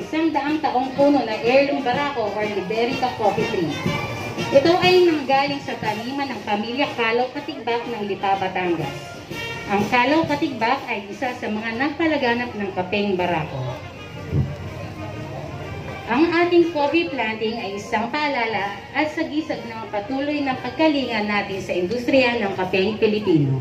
100 taong puno na heirloom Barako or Liberica coffee tree. Ito ay nanggaling sa taniman ng pamilya Kalaw Katigbak ng Lipa, Batangas. Ang Kalaw Katigbak ay isa sa mga nagpalaganap ng kapeng Barako. Ang ating coffee planting ay isang paalala at sagisag ng patuloy na pagkalinga natin sa industriya ng kapeng Pilipino.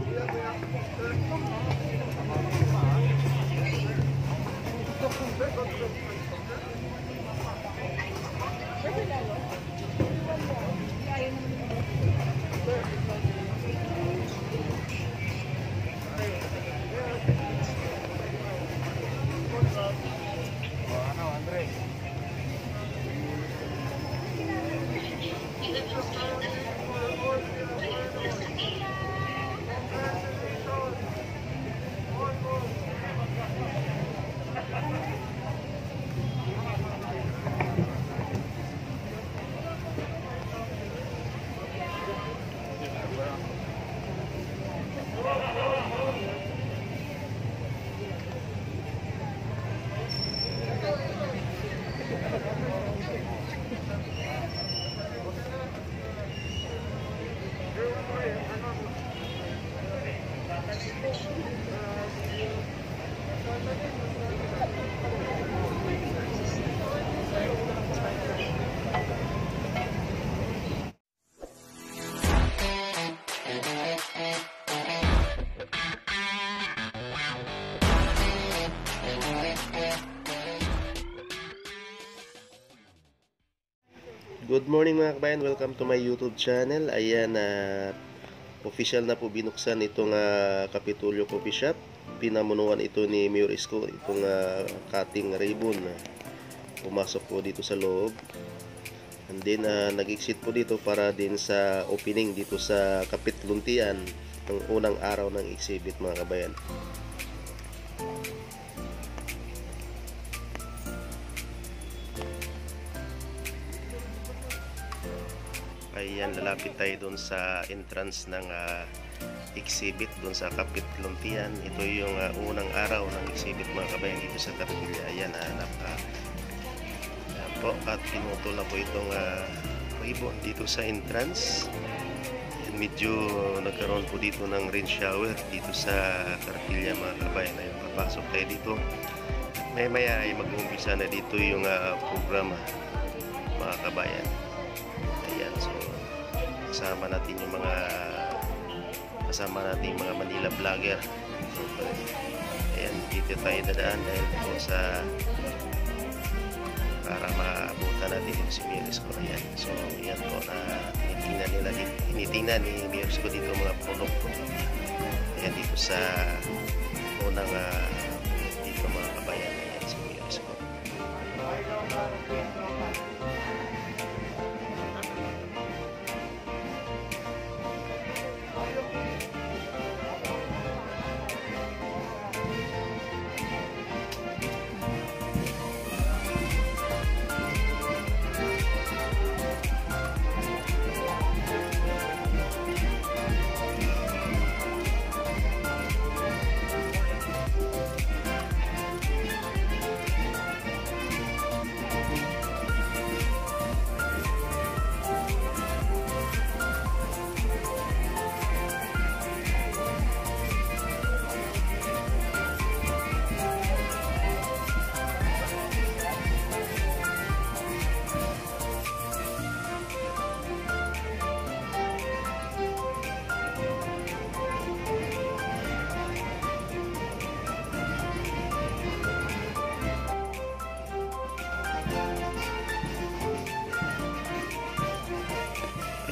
Good morning mga kabayan, welcome to my YouTube channel. Ayan, official na po binuksan itong Kapitulyo Coffee Shop. Pinamunuan ito ni Mayor Isko, itong cutting ribbon. Pumasok po dito sa loob. And then nag-exit po dito para din sa opening dito sa Kapitluntian ng unang araw ng exhibit mga kabayan. Ayan, lalapit tayo doon sa entrance ng exhibit doon sa Kapitluntian. Ito yung unang araw ng exhibit mga kabayan dito sa Kapitulyo. Ayan, ayan po, at pinutol na po itong ribbon dito sa entrance. Ayan, medyo nagkaroon po dito ng rain shower dito sa Kapitulyo mga kabayan. Ayan, papasok tayo dito. Maya ay mag-uumpisa na dito yung programa mga kabayan. Ayan, so kasama natin yung mga Manila vlogger. Ayan, dito tayo dadaan dahil po sa para maabutan natin yung si Mayor Isko. Ayan, so ayan po na tinitingnan ni Mayor Isko dito mga product po. Ayan, dito sa unang dito mga kabayan. Ayan si Mayor Isko.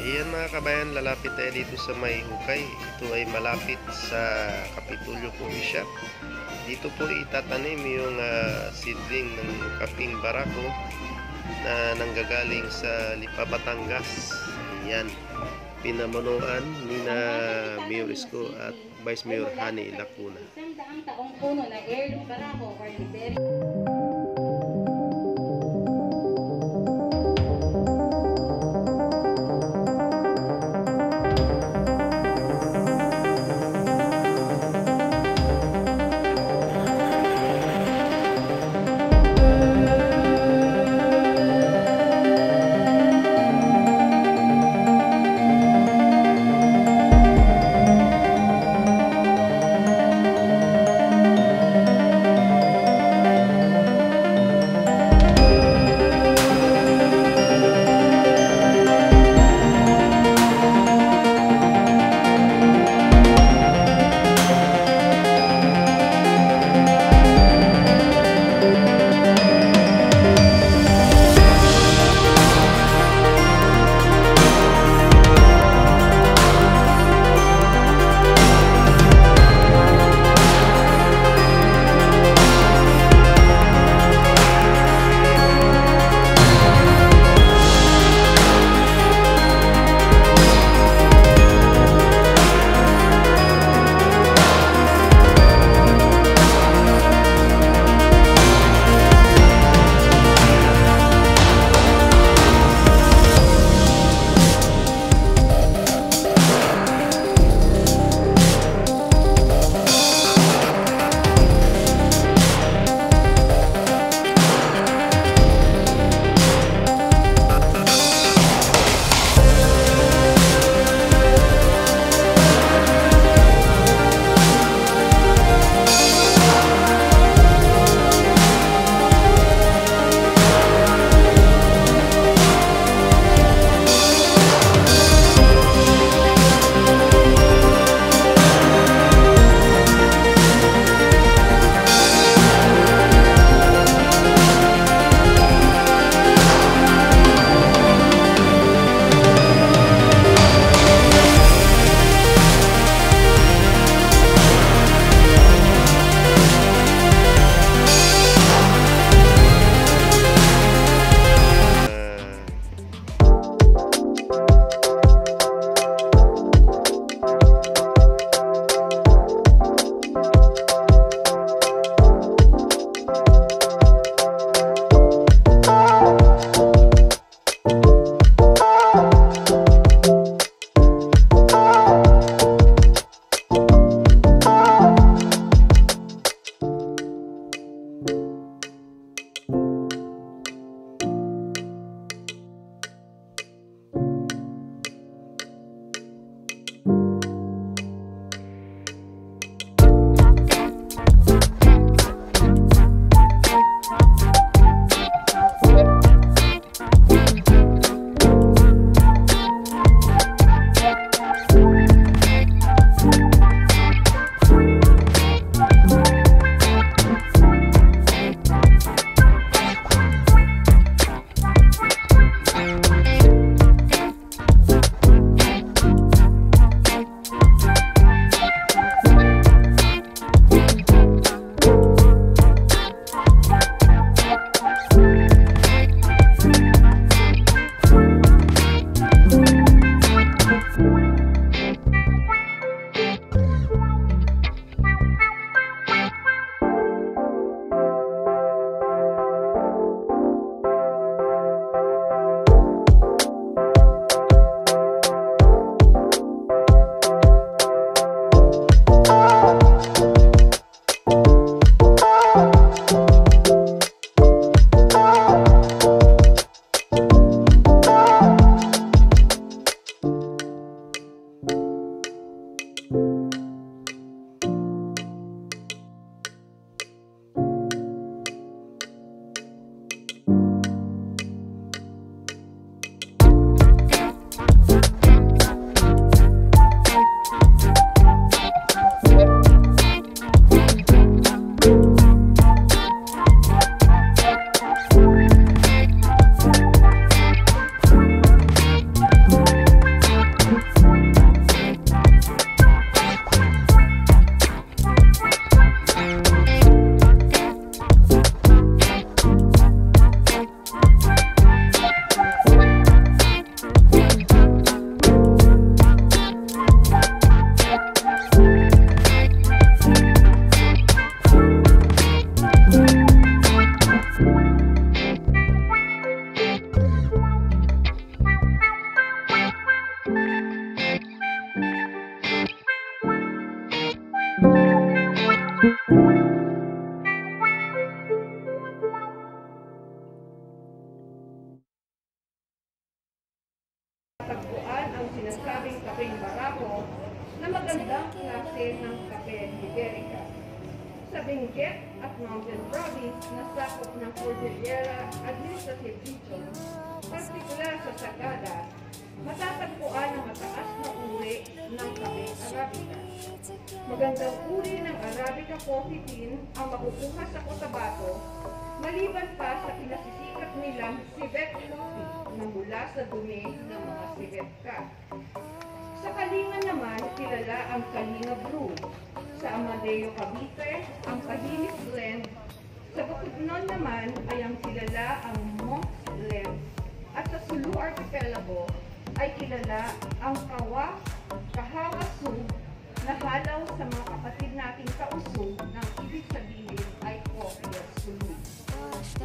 Ayan mga kabayan, lalapit tayo dito sa may hukay. Ito ay malapit sa Kapitulyo Coffee Shop. Dito po itatanim yung seedling ng kaping Barako na nanggagaling sa Lipa, Batangas. Ayan, pinamunuan ni na Mayor Isko at Vice Mayor Hani Lacuna. 100 taong puno na heirloom Barako or Liberica. klase ng kape Iberica. Sa Benguet at Mountain Province na sakop ng Cordillera Administrative Region, partikular sa Sagada, matatagpuan ang mataas na uri ng kape Arabica. Magandang uri ng Arabica coffee bean ang makukuha sa Cotabato, maliban pa sa pinasisikat nilang civet coffee na mula sa dumi ng mga civet cat. Sa Kalinga naman, kilala ang Kalinga Brew. Sa Amadeo, Cavite, ang Kahinis Blend. Sa Bukidnon naman ay ang kilala ang Monk's Blend. At sa Sulu Archipelago ay kilala ang Kahawa Sub na halaw sa mga kapatid nating kausog ng ibig sabihin ay Coffee at Sulu.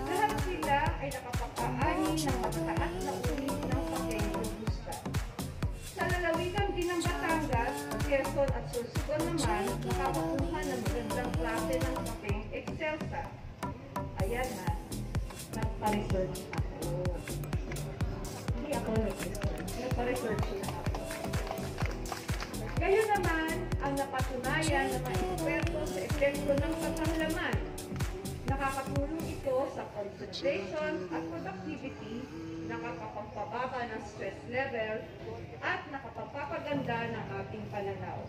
Lahat sila ay nakapagpaani ng mataas na uri ng kape Robusta. Sa lalawigan din ng Batangas, Quezon at Sorsogon naman, nakapakuha ng magandang klase ng kapeng Excelsa. Ayan na, nagpa-research ako. Hindi ako nag-research, nagpa-research na ako. Gayon naman, ang napatunayan ng mga eksperto sa epekto ng pagkahalaman. Nakakatulong ito sa concentration at productivity, nakakapagpababa ng stress level, at nakapagpapaganda ng ating pananaw.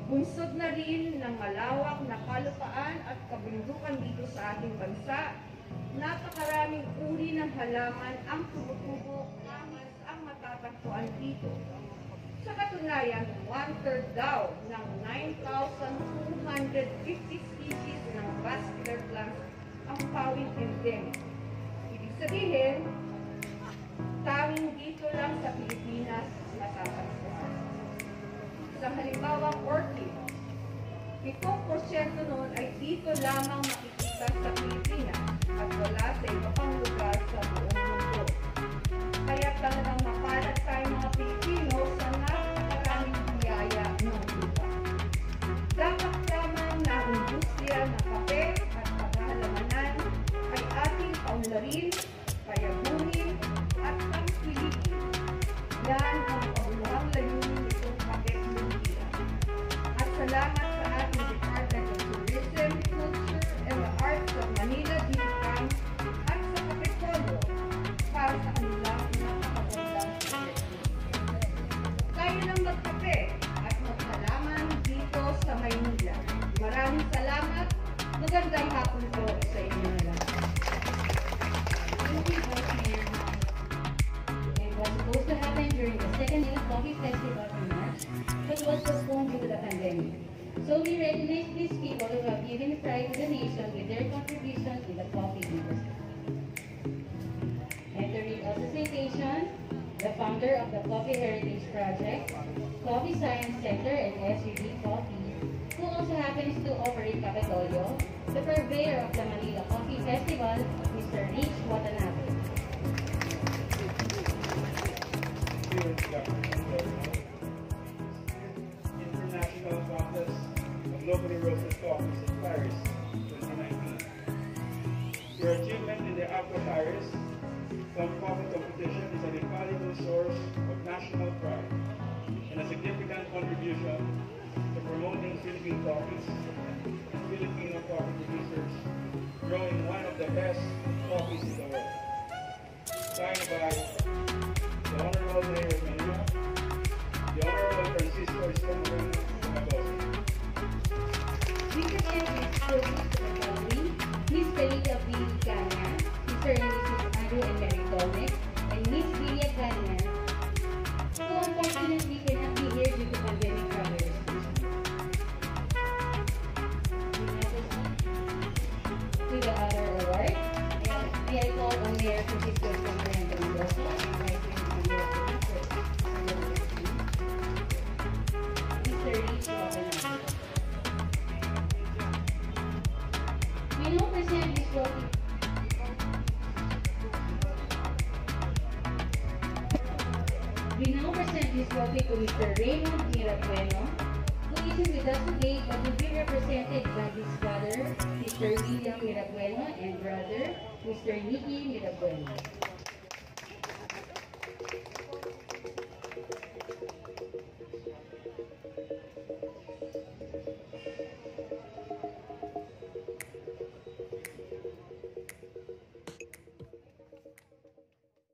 Bunsod na rin ng malawak na kalupaan at kabundukan dito sa ating bansa, napakaraming uri ng halaman ang tumutubo naman ang matatagpuan dito. Sa katunayan, 1/3 daw ng 9,250 species ng vascular plants ang pawid endemic. Ibig sabihin, tawing dito lang sa Pilipinas matatagpuan. Sa halimbawa, orchid, 7% noon ay dito lamang makikita sa Pilipinas at wala sa iba pang lugar sa buong mundo. Kaya talagang mapalad tayo mga Pilipino sa napakaraming biyaya ng lupa. Dapat lamang na industriya ng kape at paghalamanan ay ating paunlarin, payagunin, at pangpilitin. Yan ang paulang layunin nitong kateknolohiya. At salamat sa ating Department of Tourism, Culture, and the Arts of Manila, Dilipan, at sa Kapitolyo para sa kanilang napakagandang proyekto. Tayo lang magkape at maghalaman dito sa Maynila. Maraming salamat. Magandang hapon po sa inyo lahat. It was supposed to happen during the second Hill Coffee Festival in March, but was postponed due to the pandemic. So we recognize these people who have given pride to the nation with their contribution in the coffee industry. Entering also citation, the founder of the Coffee Heritage Project, Coffee Science Center, and SUD Coffee, who also happens to operate Capitolio, the purveyor of the Manila Coffee Festival, Mr. Rich Watanabe. International Contest of Locally Roasted Coffees in Paris, 2019. Your achievement in the Aqua Paris coffee competition is an infallible source of national pride and a significant contribution to promoting Philippine coffees and Filipino coffee producers growing one of the best coffees in the world. Signed by the Honorable Mayor of Manila, the Honorable Francisco Escamilla Magosi. We present this trophy to the following: Miss Belita B. Gana, Mr. and Mrs. Andrew and Mary Dolmek, and Miss Lilia Gana, who unfortunately cannot be here due to pandemic travel restrictions. To the other award, may I call on Mayor Francisco Escamilla Mendoza and Vice Mayor Mr. Rich Watanabe. We now present this trophy. We now present this trophy to Mr. Raymond Mirabueno, who isn't with us today but will be represented by his father, Mr. William Mirabueno, and brother, Mr. Nicky Mirabueno.